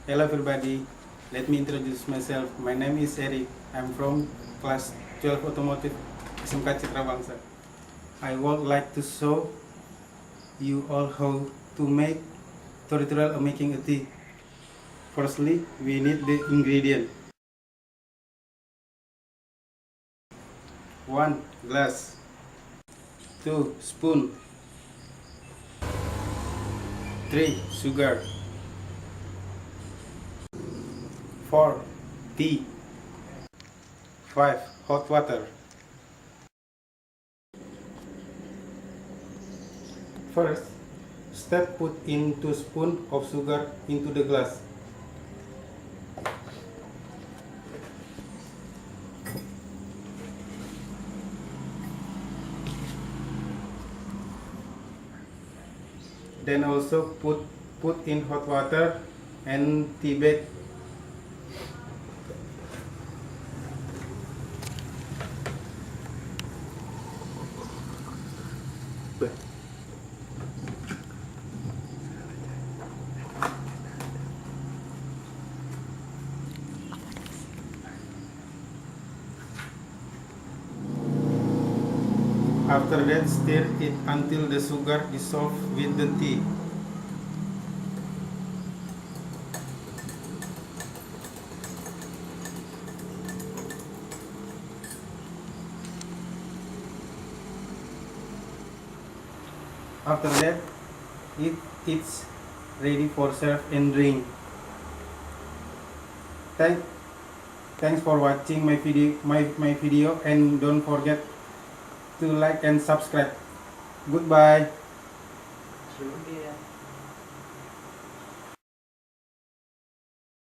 Hello everybody, let me introduce myself. My name is Erick. I'm from class 12 Automotive SMK Citra Bangsa. I would like to show you all how to make tutorial of making a tea. Firstly, we need the ingredient. 1 glass, 2 spoon, 3 sugar, 4 tea, 5 hot water. First, step put in 2 spoons of sugar into the glass. Then also put in hot water and tea bag. After that, stir it until the sugar dissolves with the tea. After that, it's ready for serve and drink. Thanks for watching my video and don't forget to like and subscribe. Goodbye.